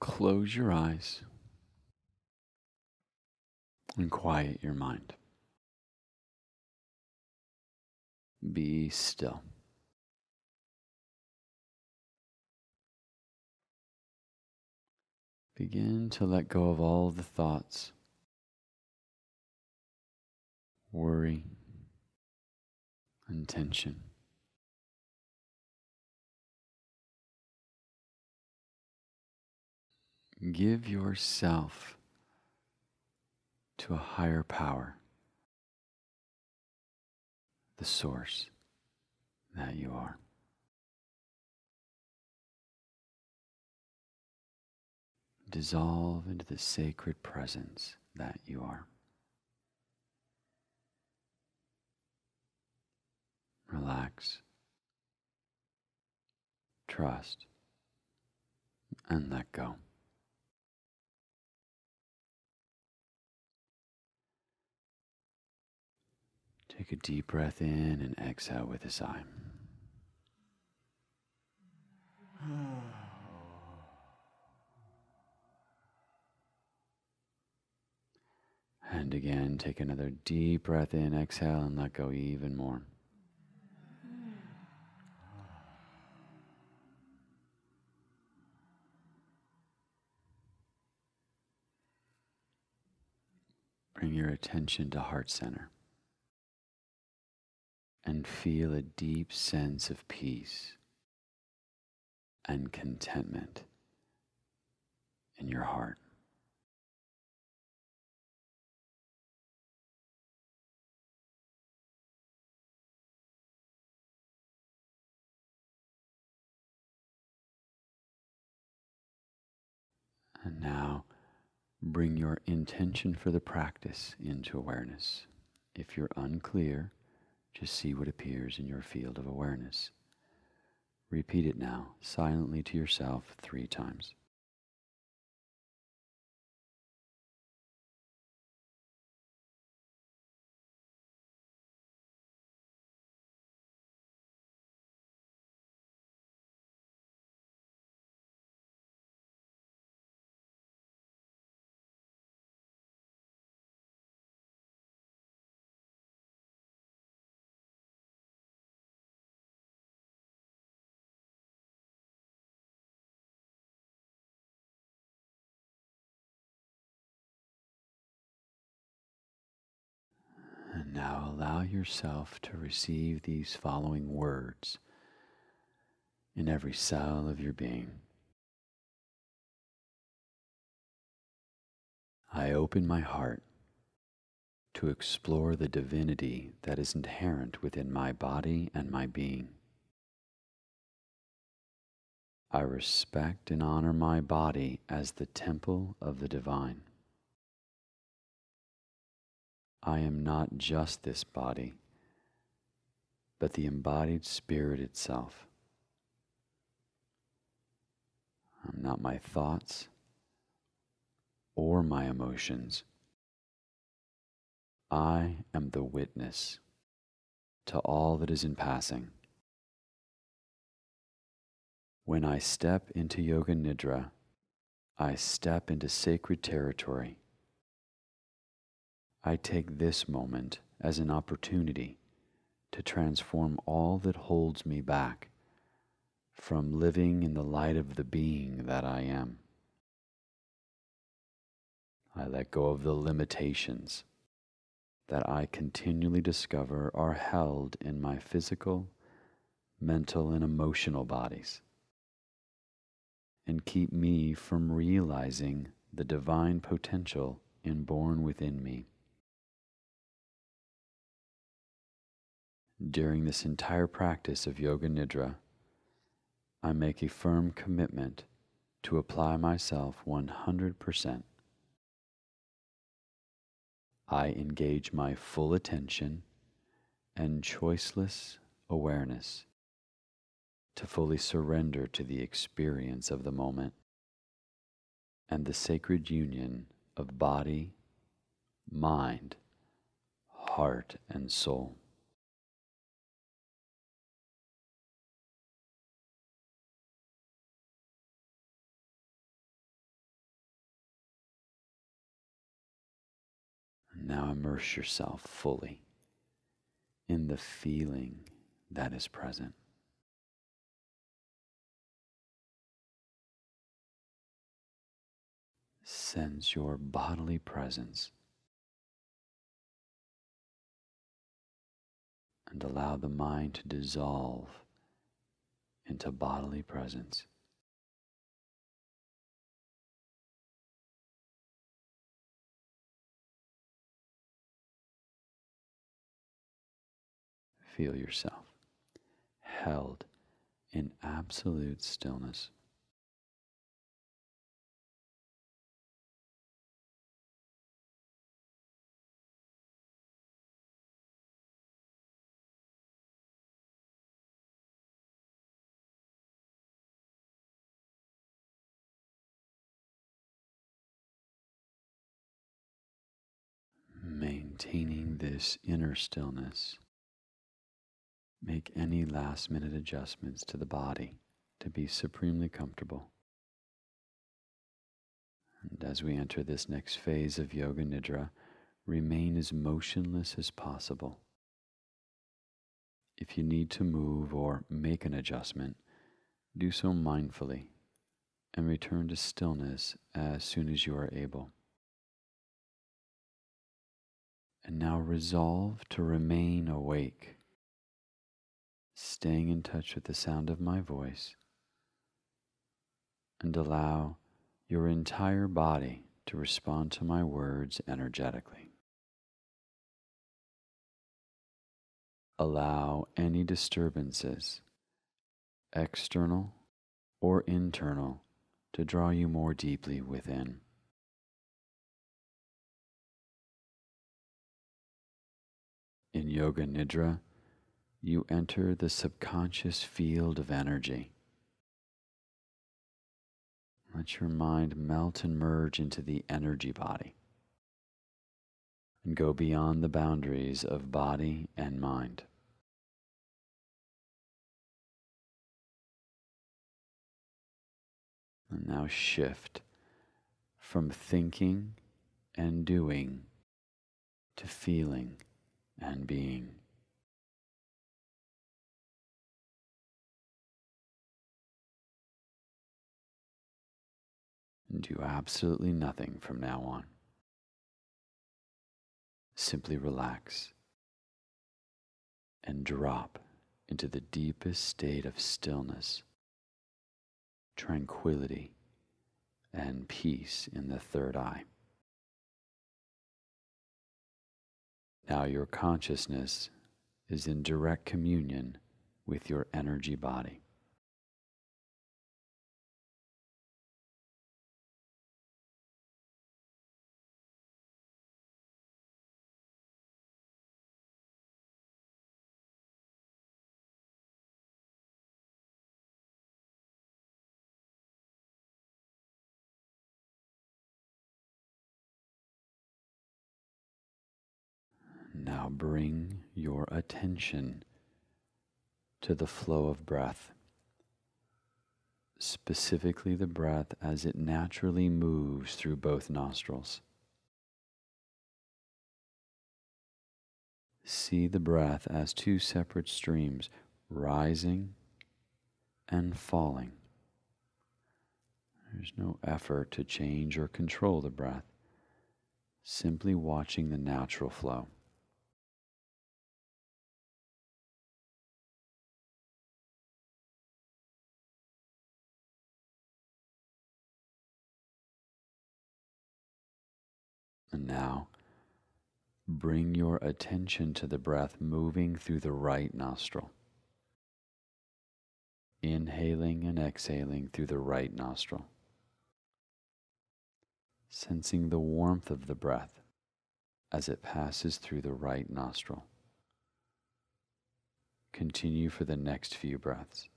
close your eyes and quiet your mind. Be still. Begin to let go of all the thoughts, worry, and tension. Give yourself to a higher power, the source that you are. Dissolve into the sacred presence that you are. Relax, trust, and let go. Take a deep breath in and exhale with a sigh. And again, take another deep breath in, exhale, and let go even more. Bring your attention to heart center and feel a deep sense of peace and contentment in your heart. And now, bring your intention for the practice into awareness. If you're unclear, just see what appears in your field of awareness. Repeat it now, silently to yourself 3 times. And now allow yourself to receive these following words in every cell of your being. I open my heart to explore the divinity that is inherent within my body and my being. I respect and honor my body as the temple of the divine. I am not just this body, but the embodied spirit itself. I'm not my thoughts or my emotions. I am the witness to all that is in passing. When I step into Yoga Nidra, I step into sacred territory. I take this moment as an opportunity to transform all that holds me back from living in the light of the being that I am. I let go of the limitations that I continually discover are held in my physical, mental, and emotional bodies, and keep me from realizing the divine potential inborn within me. During this entire practice of Yoga Nidra, I make a firm commitment to apply myself 100%. I engage my full attention and choiceless awareness to fully surrender to the experience of the moment and the sacred union of body, mind, heart, and soul. Now immerse yourself fully in the feeling that is present. Sense your bodily presence and allow the mind to dissolve into bodily presence. Feel yourself held in absolute stillness. Maintaining this inner stillness, make any last-minute adjustments to the body to be supremely comfortable. And as we enter this next phase of Yoga Nidra, remain as motionless as possible. If you need to move or make an adjustment, do so mindfully and return to stillness as soon as you are able. And now resolve to remain awake, staying in touch with the sound of my voice, and allow your entire body to respond to my words energetically. Allow any disturbances, external or internal, to draw you more deeply within. In Yoga Nidra, you enter the subconscious field of energy. Let your mind melt and merge into the energy body and go beyond the boundaries of body and mind. And now shift from thinking and doing to feeling and being. And do absolutely nothing from now on. Simply relax and drop into the deepest state of stillness, tranquility, and peace in the third eye. Now your consciousness is in direct communion with your energy body. Now bring your attention to the flow of breath, specifically the breath as it naturally moves through both nostrils. See the breath as two separate streams, rising and falling. There's no effort to change or control the breath, simply watching the natural flow. And now, bring your attention to the breath moving through the right nostril. Inhaling and exhaling through the right nostril. Sensing the warmth of the breath as it passes through the right nostril. Continue for the next few breaths.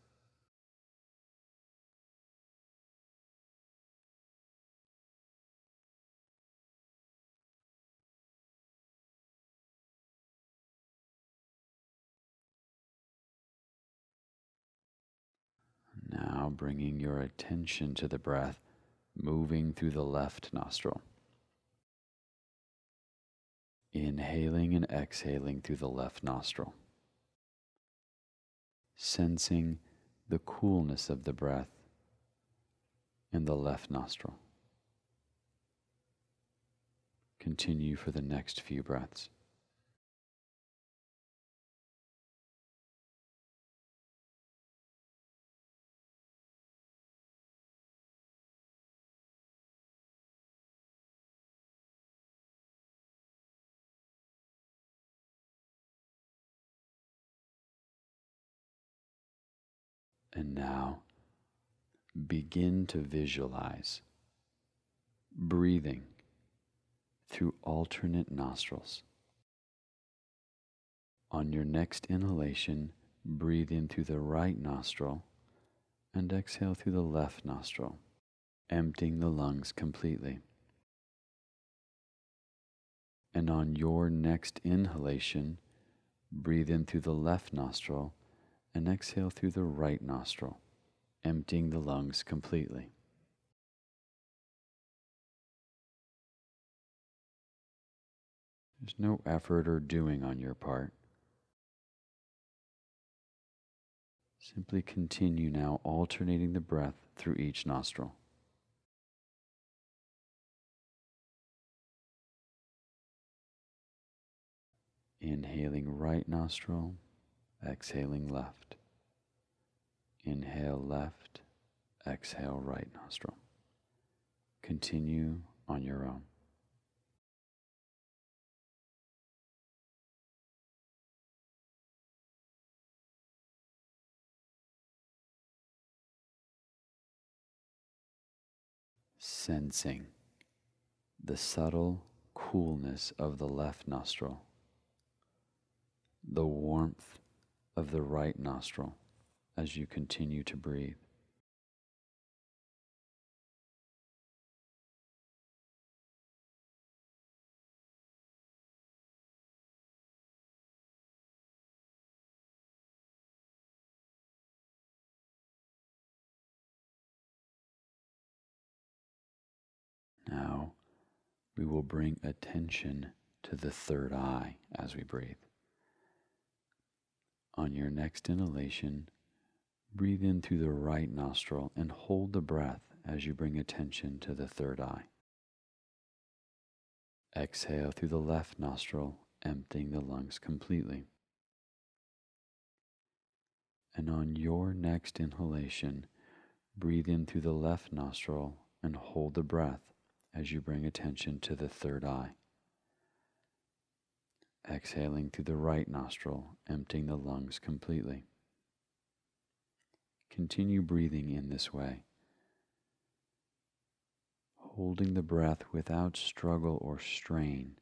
Now bringing your attention to the breath moving through the left nostril. Inhaling and exhaling through the left nostril, sensing the coolness of the breath in the left nostril. Continue for the next few breaths. And now, begin to visualize breathing through alternate nostrils. On your next inhalation, breathe in through the right nostril and exhale through the left nostril, emptying the lungs completely. And on your next inhalation, breathe in through the left nostril and exhale through the right nostril, emptying the lungs completely. There's no effort or doing on your part. Simply continue now, alternating the breath through each nostril. Inhaling right nostril, exhaling left. Inhale left, exhale right nostril. Continue on your own. Sensing the subtle coolness of the left nostril, the warmth of the right nostril as you continue to breathe. Now we will bring attention to the third eye as we breathe. On your next inhalation, breathe in through the right nostril and hold the breath as you bring attention to the third eye. Exhale through the left nostril, emptying the lungs completely. And on your next inhalation, breathe in through the left nostril and hold the breath as you bring attention to the third eye. Exhaling through the right nostril, emptying the lungs completely. Continue breathing in this way, holding the breath without struggle or strain,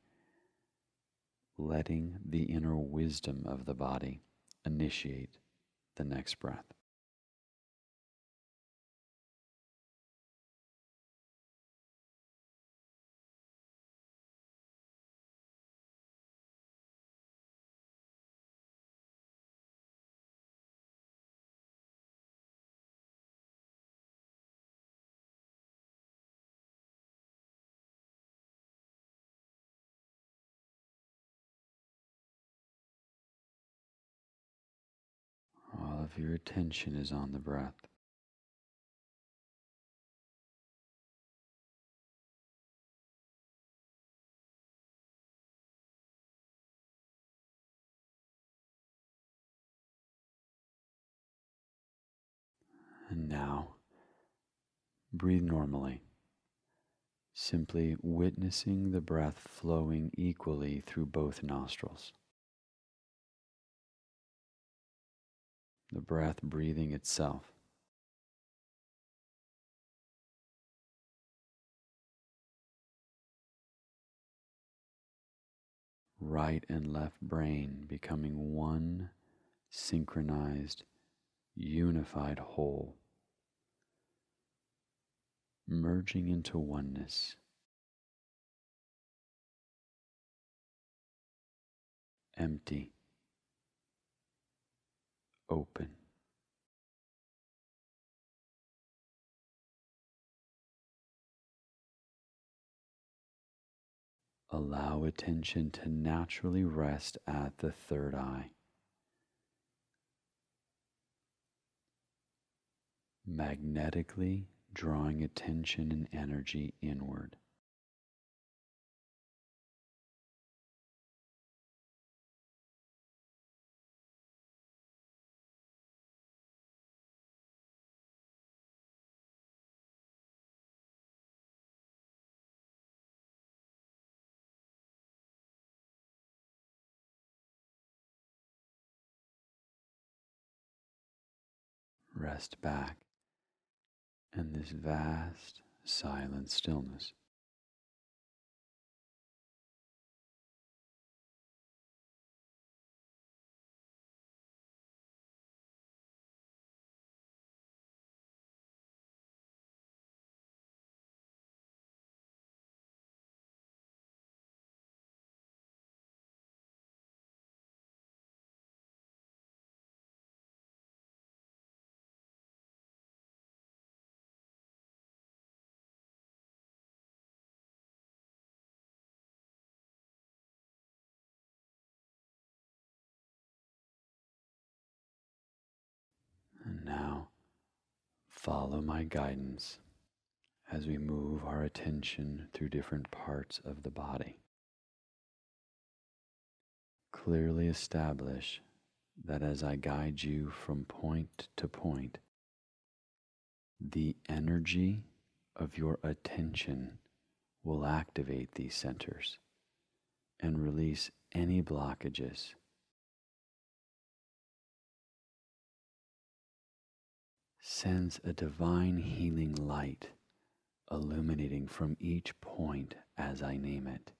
letting the inner wisdom of the body initiate the next breath. All of your attention is on the breath. And now, breathe normally, simply witnessing the breath flowing equally through both nostrils. The breath breathing itself. Right and left brain becoming one synchronized, unified whole, merging into oneness, empty, open. allow attention to naturally rest at the third eye, magnetically drawing attention and energy inward. Rest back in this vast, silent stillness. And now, follow my guidance as we move our attention through different parts of the body. Clearly establish that as I guide you from point to point, the energy of your attention will activate these centers and release any blockages. Sense a divine healing light illuminating from each point as I name it.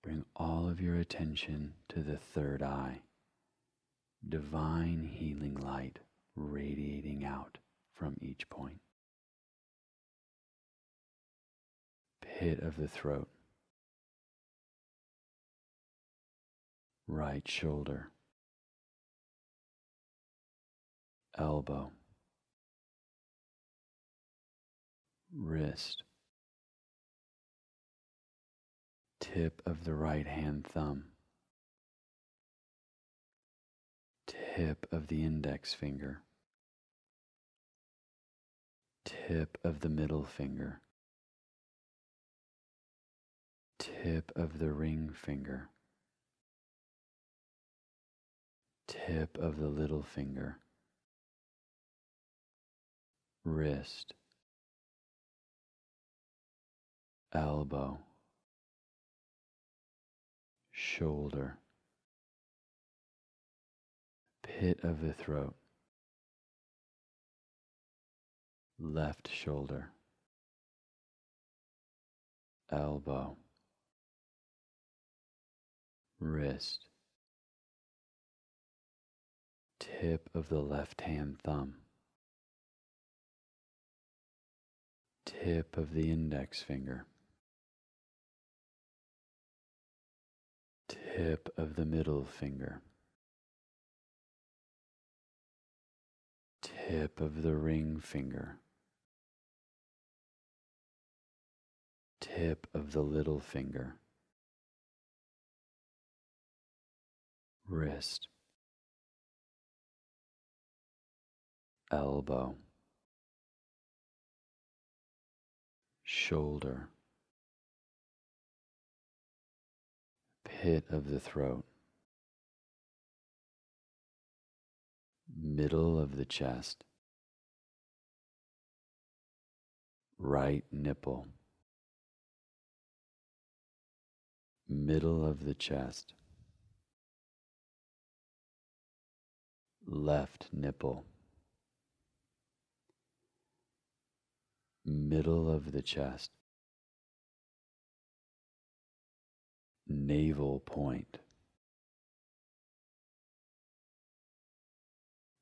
Bring all of your attention to the third eye, divine healing light radiating out from each point. Pit of the throat, right shoulder, elbow, wrist, tip of the right hand thumb, tip of the index finger, tip of the middle finger, tip of the ring finger, tip of the little finger, wrist, elbow, shoulder, pit of the throat, left shoulder, elbow, wrist, tip of the left hand thumb, tip of the index finger, tip of the middle finger, tip of the ring finger, tip of the little finger, wrist, elbow, shoulder, pit of the throat, middle of the chest, right nipple, middle of the chest, left nipple, middle of the chest, navel point,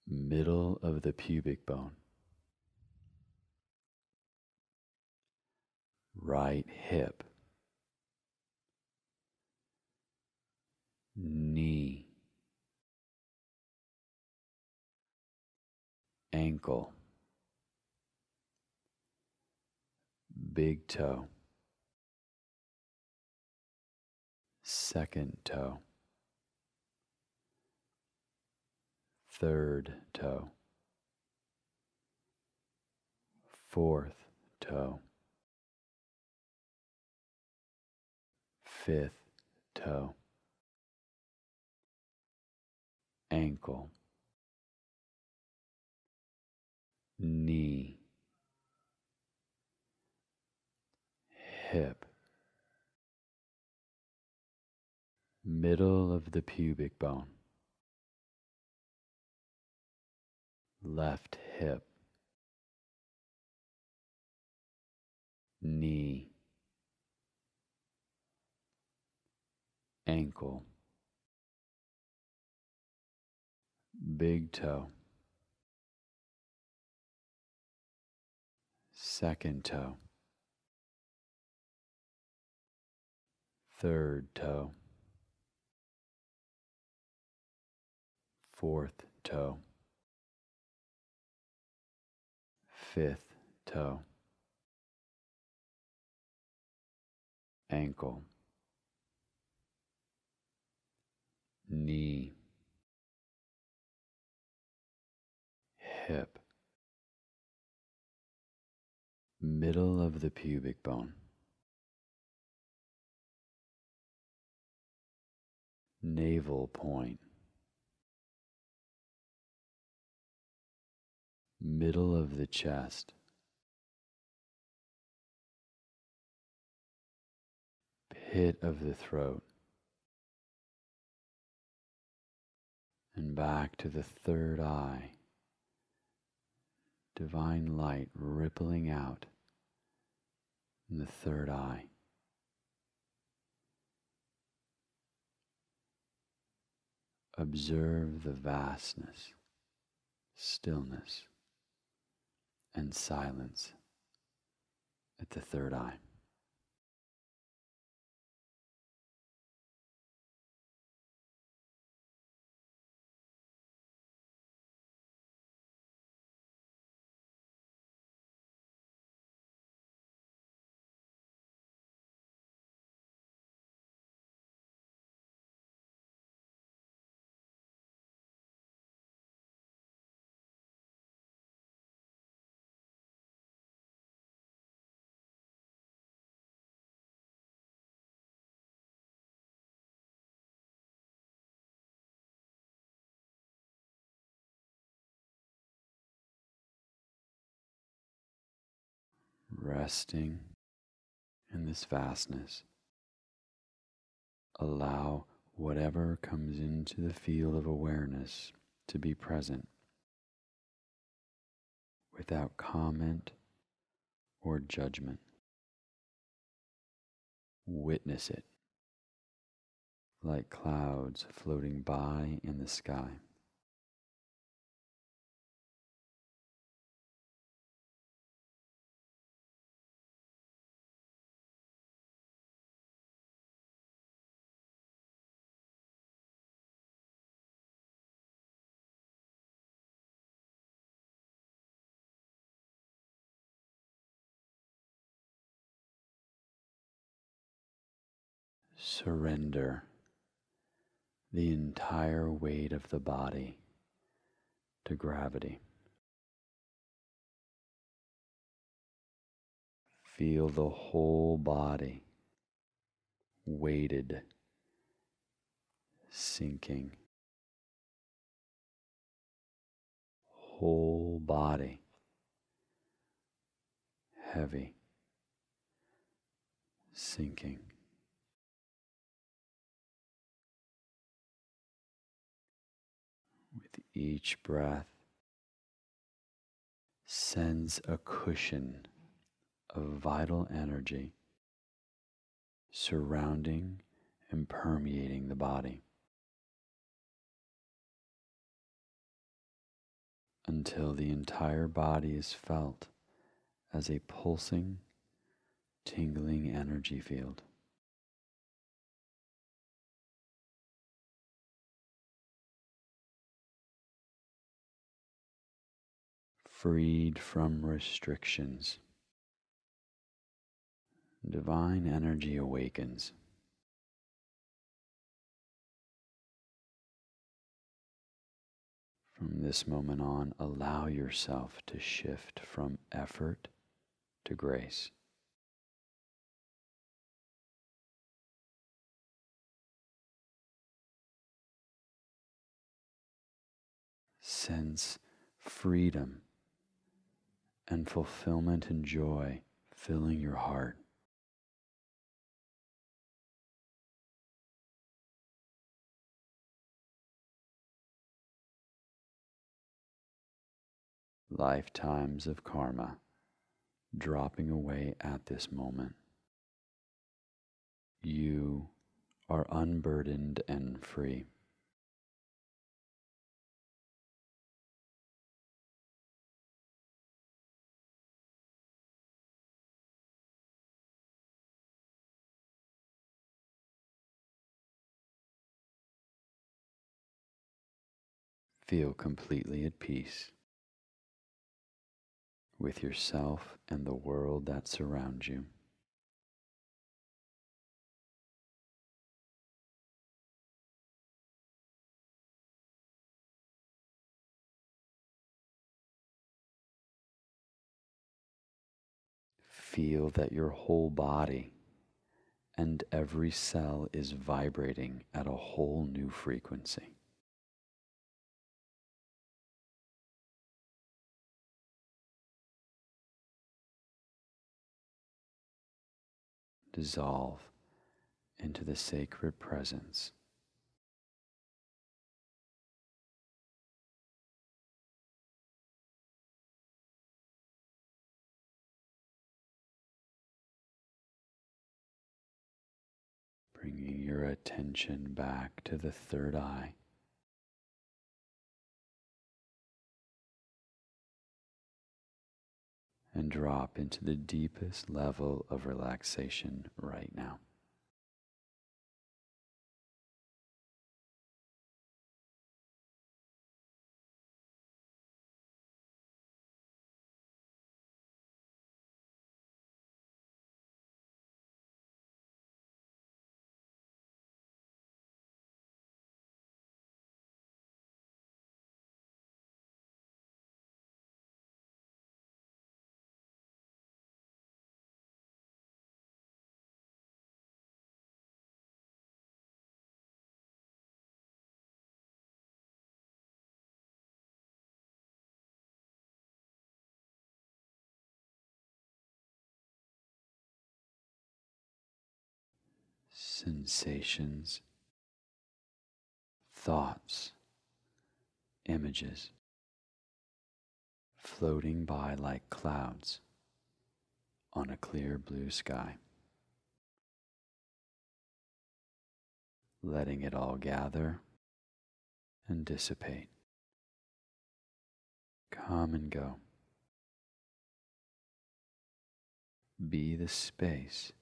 middle of the pubic bone, right hip, knee, ankle, big toe, second toe, third toe, fourth toe, fifth toe, ankle, knee, hip, middle of the pubic bone, left hip, knee, ankle, big toe, second toe, third toe, fourth toe, fifth toe, ankle, knee, hip, middle of the pubic bone, navel point, middle of the chest, pit of the throat, and back to the third eye, divine light rippling out in the third eye. Observe the vastness, stillness, and silence at the third eye. Resting in this vastness, allow whatever comes into the field of awareness to be present without comment or judgment. Witness it like clouds floating by in the sky. Surrender the entire weight of the body to gravity. Feel the whole body weighted, sinking. Whole body heavy, sinking. With each breath, sense a cushion of vital energy surrounding and permeating the body until the entire body is felt as a pulsing, tingling energy field. Freed from restrictions, Divine energy awakens. From this moment on, allow yourself to shift from effort to grace. Sense freedom and fulfillment and joy filling your heart. Lifetimes of karma dropping away at this moment. You are unburdened and free. Feel completely at peace with yourself and the world that surrounds you. Feel that your whole body and every cell is vibrating at a whole new frequency. Dissolve into the sacred presence. Bringing your attention back to the third eye. And drop into the deepest level of relaxation right now. Sensations, thoughts, images floating by like clouds on a clear blue sky. Letting it all gather and dissipate. Come and go. Be the space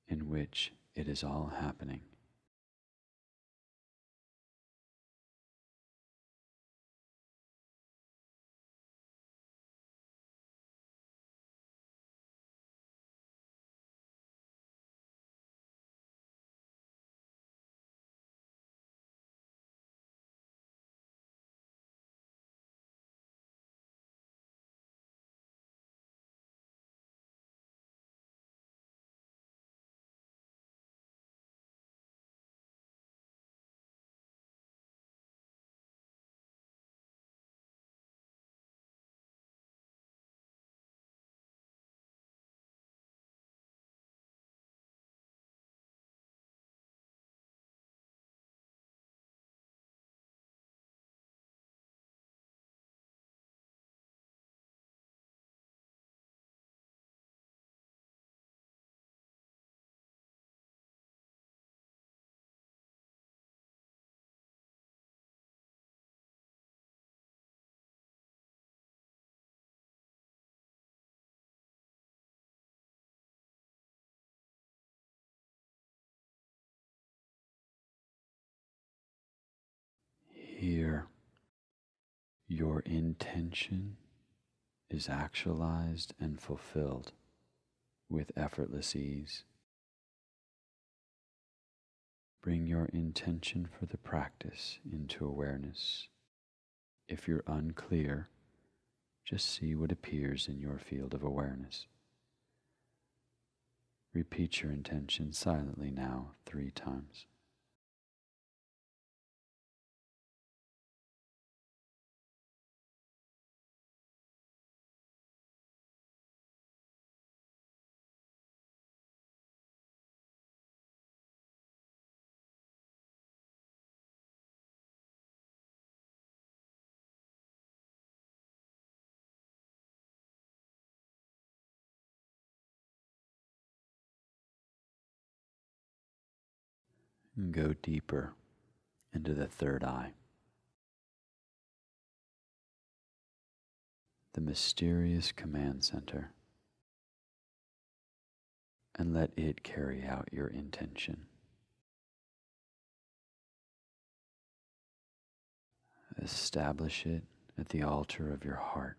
in which it is all happening. Here, your intention is actualized and fulfilled with effortless ease. Bring your intention for the practice into awareness. If you're unclear, just see what appears in your field of awareness. Repeat your intention silently now 3 times. And go deeper into the third eye, the mysterious command center, and let it carry out your intention. Establish it at the altar of your heart.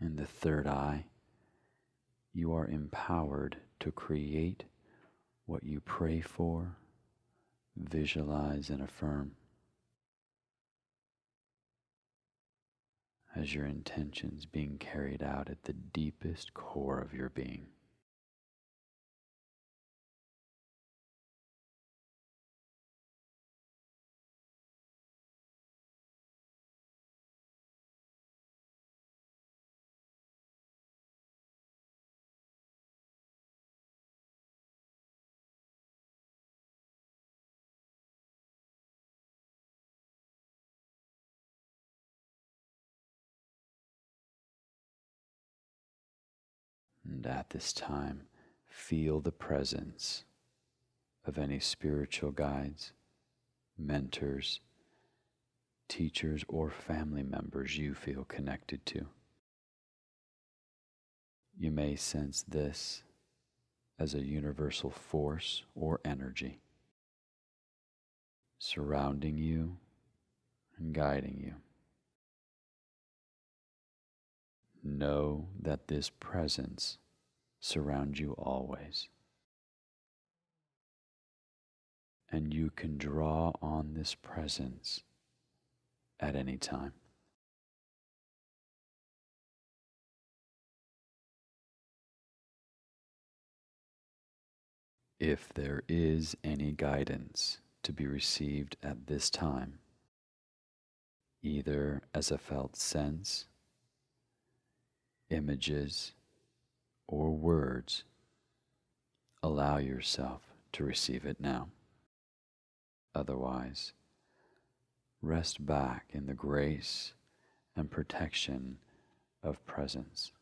In the third eye, you are empowered to create what you pray for, visualize, and affirm as your intentions being carried out at the deepest core of your being. And at this time, feel the presence of any spiritual guides, mentors, teachers, or family members you feel connected to. You may sense this as a universal force or energy surrounding you and guiding you. Know that this presence surrounds you always, and you can draw on this presence at any time. If there is any guidance to be received at this time, either as a felt sense, images, or words, allow yourself to receive it now. Otherwise, rest back in the grace and protection of presence.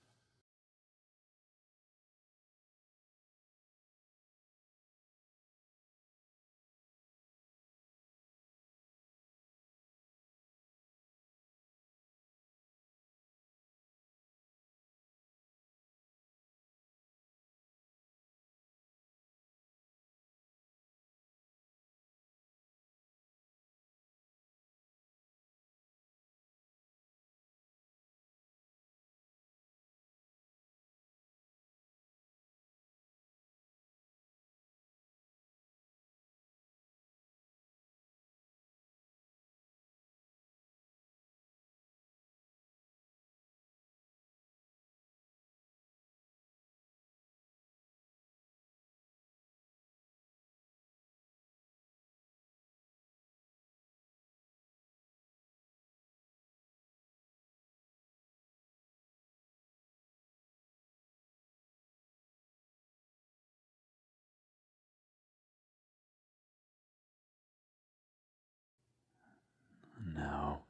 Now,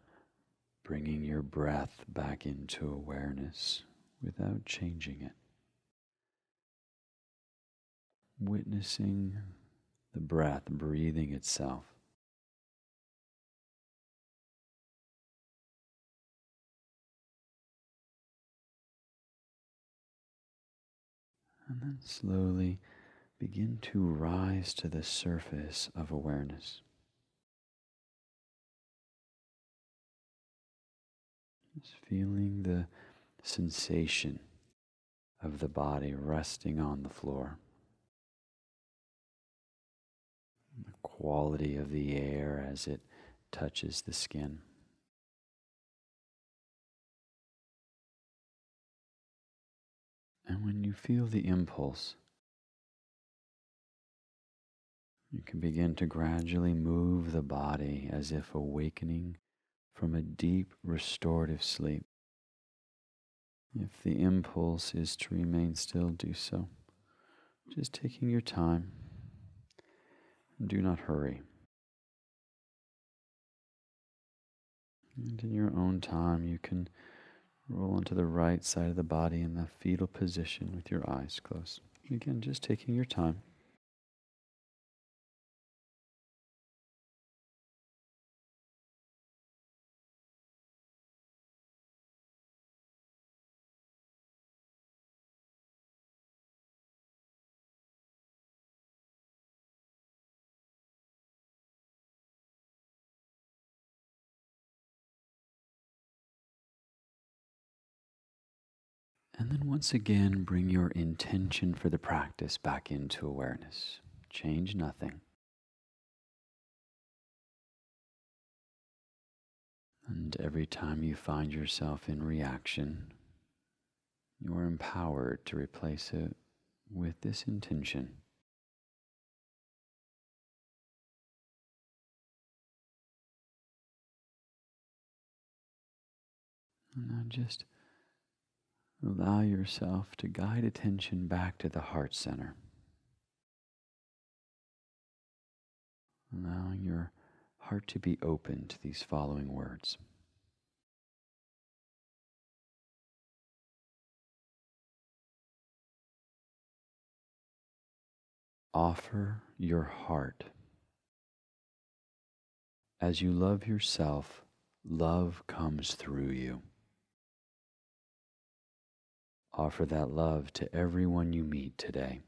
bringing your breath back into awareness without changing it. Witnessing the breath breathing itself. And then slowly begin to rise to the surface of awareness. feeling the sensation of the body resting on the floor, the quality of the air as it touches the skin. And when you feel the impulse, you can begin to gradually move the body as if awakening from a deep restorative sleep. If the impulse is to remain still, do so. Just taking your time. Do not hurry. And in your own time, you can roll onto the right side of the body in the fetal position with your eyes closed. Again, just taking your time. And then once again, bring your intention for the practice back into awareness. Change nothing. And every time you find yourself in reaction, you are empowered to replace it with this intention. And now just allow yourself to guide attention back to the heart center. Allowing your heart to be open to these following words. Offer your heart. As you love yourself, love comes through you. Offer that love to everyone you meet today.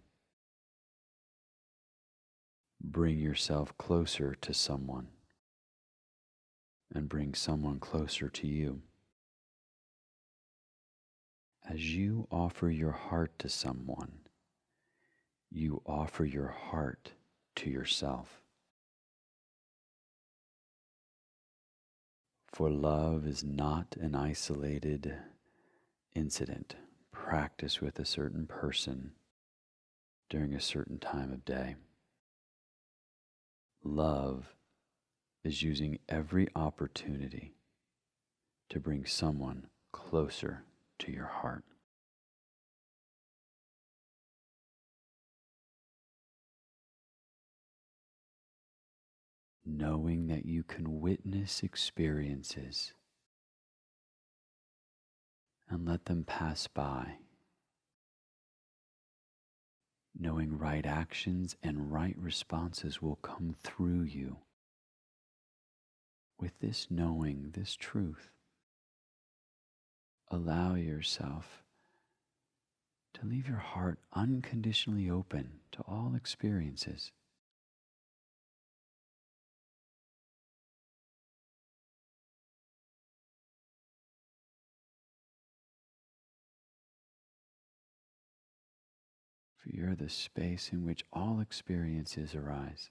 Bring yourself closer to someone, and bring someone closer to you. As you offer your heart to someone, you offer your heart to yourself. For love is not an isolated incident practiced with a certain person during a certain time of day. Love is using every opportunity to bring someone closer to your heart. Knowing that you can witness experiences and let them pass by. Knowing right actions and right responses will come through you. With this knowing, this truth, allow yourself to leave your heart unconditionally open to all experiences. For you're the space in which all experiences arise.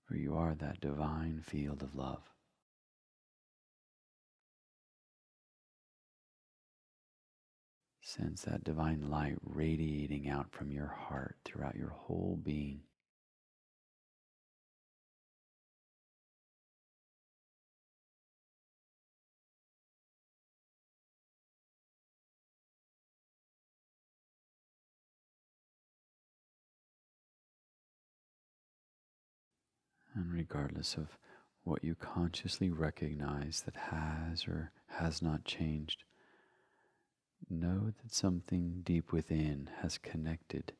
For you are that divine field of love. Sense that divine light radiating out from your heart throughout your whole being. And regardless of what you consciously recognize that has or has not changed, know that something deep within has connected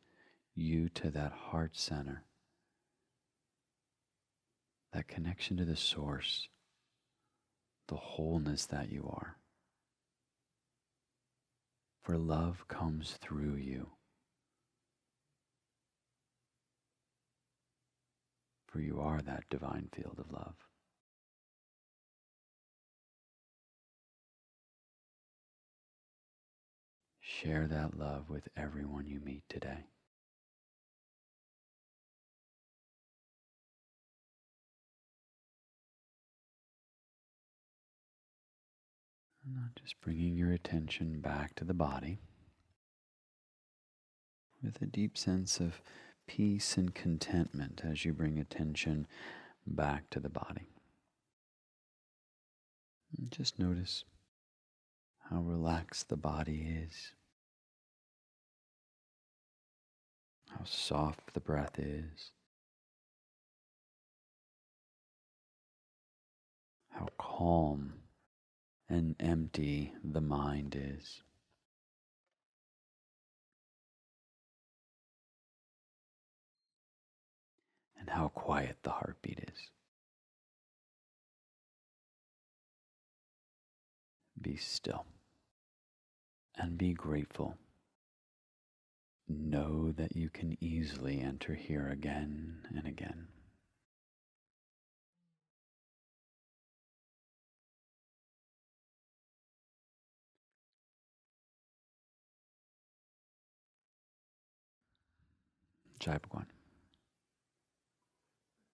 you to that heart center, that connection to the source, the wholeness that you are. For love comes through you. for you are that divine field of love. Share that love with everyone you meet today. And now just bringing your attention back to the body with a deep sense of peace and contentment as you bring attention back to the body. And just notice how relaxed the body is, how soft the breath is, how calm and empty the mind is. And how quiet the heartbeat is. Be still and be grateful. Know that you can easily enter here again and again. Jai Bhagwan.